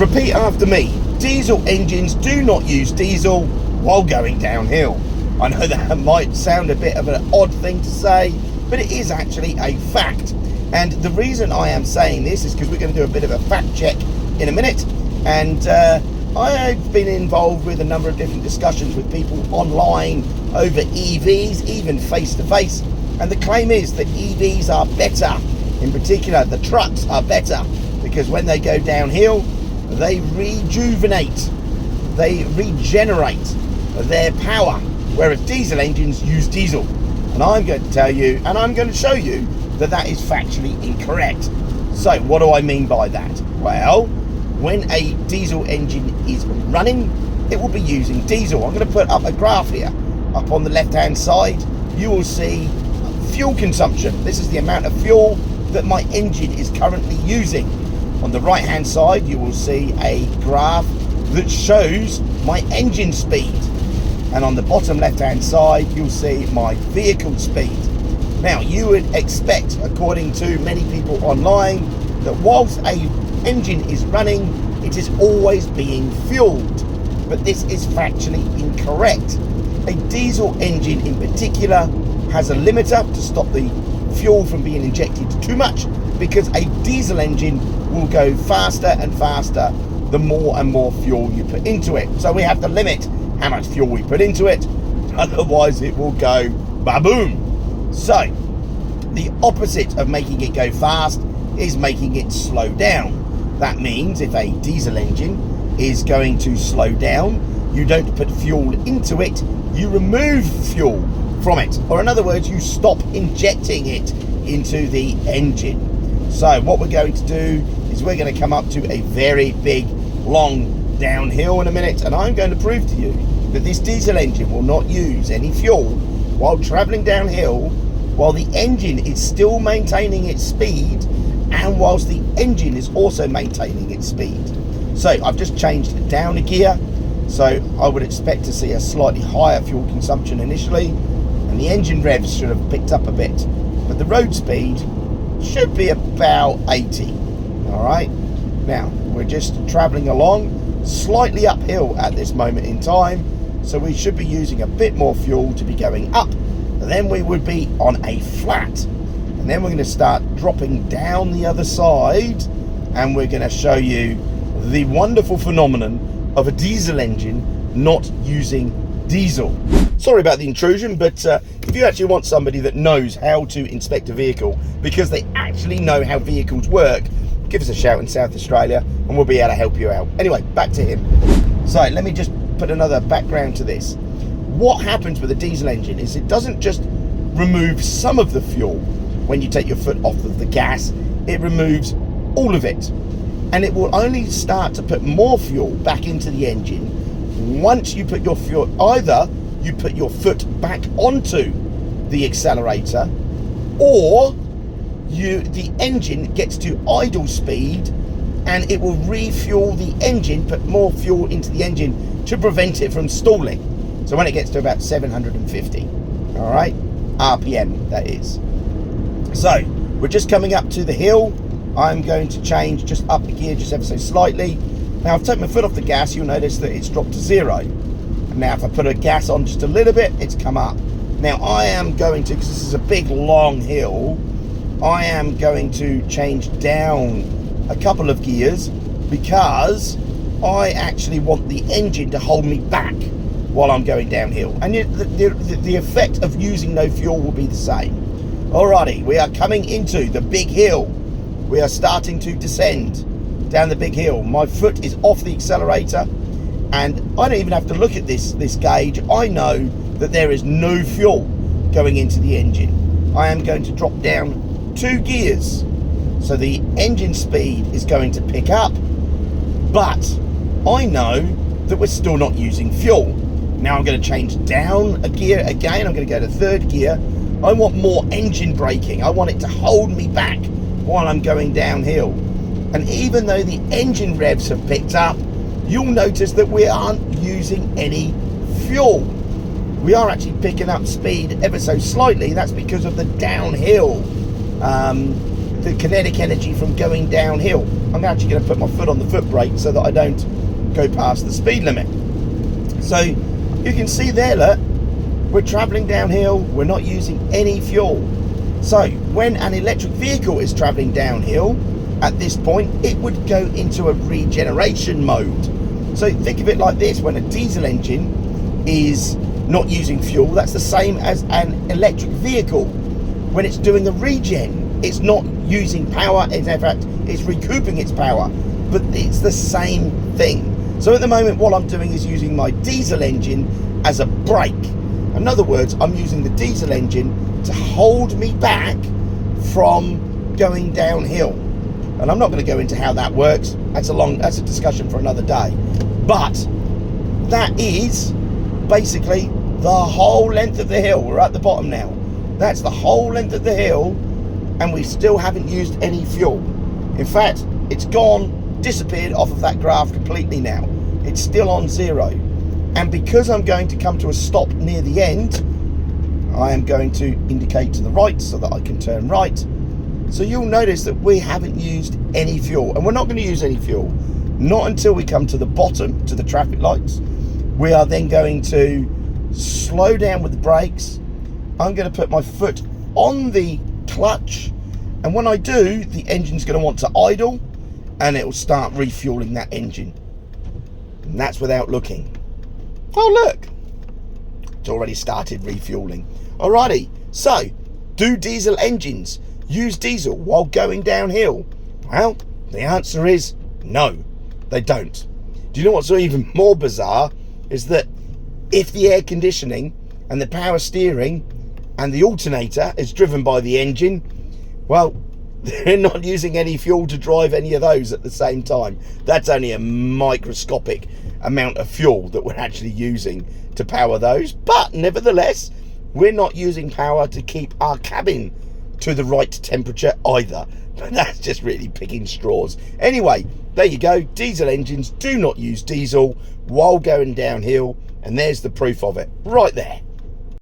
repeat after me. Diesel engines do not use diesel while going downhill. I know that might sound a bit of an odd thing to say, but it is actually a fact. And the reason I am saying this is because we're going to do a bit of a fact check in a minute. And I've been involved with a number of different discussions with people online over EVs, even face to face. And the claim is that EVs are better. In particular, the trucks are better because when they go downhill, they rejuvenate, they regenerate their power, whereas diesel engines use diesel. And I'm going to tell you, and I'm going to show you, that that is factually incorrect. So what do I mean by that? Well, when a diesel engine is running, it will be using diesel. I'm going to put up a graph here. Up on the left hand side, you will see fuel consumption. This is the amount of fuel that my engine is currently using. On the right hand side, you will see a graph that shows my engine speed. And on the bottom left hand side, you'll see my vehicle speed. Now, you would expect, according to many people online, that whilst a engine is running, it is always being fueled. But this is factually incorrect. A diesel engine in particular has a limiter to stop the fuel from being injected too much, because a diesel engine will go faster and faster the more and more fuel you put into it. So we have to limit how much fuel we put into it, otherwise it will go ba-boom. So the opposite of making it go fast is making it slow down. That means if a diesel engine is going to slow down, you don't put fuel into it, you remove fuel from it. Or in other words, you stop injecting it into the engine. So what we're going to do is we're going to come up to a very big, long downhill in a minute, and I'm going to prove to you that this diesel engine will not use any fuel while traveling downhill, while the engine is still maintaining its speed, and whilst the engine is also maintaining its speed. So I've just changed it down a gear, so I would expect to see a slightly higher fuel consumption initially, and the engine revs should have picked up a bit, but the road speed should be about 80. All right, now we're just traveling along slightly uphill at this moment in time, so we should be using a bit more fuel to be going up. Then we would be on a flat, and then we're going to start dropping down the other side, and we're going to show you the wonderful phenomenon of a diesel engine not using diesel. Sorry about the intrusion, but if you actually want somebody that knows how to inspect a vehicle, because they actually know how vehicles work, give us a shout in South Australia and we'll be able to help you out. Anyway, back to him. So let me just put another background to this. What happens with a diesel engine is it doesn't just remove some of the fuel when you take your foot off of the gas, it removes all of it. And it will only start to put more fuel back into the engine once you put your fuel, either you put your foot back onto the accelerator, or the engine gets to idle speed and it will refuel the engine, put more fuel into the engine to prevent it from stalling. So when it gets to about 750, all right, RPM that is. So we're just coming up to the hill. I'm going to change just up the gear just ever so slightly. Now I've taken my foot off the gas, you'll notice that it's dropped to 0. And now if I put a gas on just a little bit, it's come up. Now I am going to, because this is a big long hill, I am going to change down a couple of gears because I actually want the engine to hold me back while I'm going downhill. And the effect of using no fuel will be the same. Alrighty, we are coming into the big hill. We are starting to descend down the big hill. My foot is off the accelerator and I don't even have to look at this gauge. I know that there is no fuel going into the engine. I am going to drop down 2 gears. So the engine speed is going to pick up, but I know that we're still not using fuel. Now I'm going to change down a gear again. I'm going to go to 3rd gear. I want more engine braking. I want it to hold me back while I'm going downhill. And even though the engine revs have picked up, you'll notice that we aren't using any fuel. We are actually picking up speed ever so slightly. That's because of the downhill the kinetic energy from going downhill. I'm actually going to put my foot on the foot brake so that I don't go past the speed limit. So you can see there, look, we're travelling downhill, we're not using any fuel. So when an electric vehicle is travelling downhill, at this point, it would go into a regeneration mode. So think of it like this: when a diesel engine is not using fuel, that's the same as an electric vehicle. When it's doing a regen, it's not using power, in fact, it's recouping its power, but it's the same thing. So at the moment, what I'm doing is using my diesel engine as a brake. In other words, I'm using the diesel engine to hold me back from going downhill. And I'm not going to go into how that works. That's a discussion for another day. But that is basically the whole length of the hill. We're at the bottom now. That's the whole length of the hill, and we still haven't used any fuel. In fact, it's gone, disappeared off of that graph completely now. It's still on 0. And because I'm going to come to a stop near the end, I am going to indicate to the right so that I can turn right. So you'll notice that we haven't used any fuel, and we're not going to use any fuel, not until we come to the bottom, to the traffic lights. We are then going to slow down with the brakes. I'm going to put my foot on the clutch, and when I do, the engine's going to want to idle, and it will start refueling that engine. And that's without looking. Oh look, it's already started refueling. Alrighty, so do diesel engines use diesel while going downhill? Well, the answer is no, they don't. Do you know what's even more bizarre is that if the air conditioning and the power steering and the alternator is driven by the engine, well, they're not using any fuel to drive any of those at the same time. That's only a microscopic amount of fuel that we're actually using to power those. But nevertheless, we're not using power to keep our cabin to the right temperature either. But that's just really picking straws. Anyway, there you go. Diesel engines do not use diesel while going downhill, and there's the proof of it right there.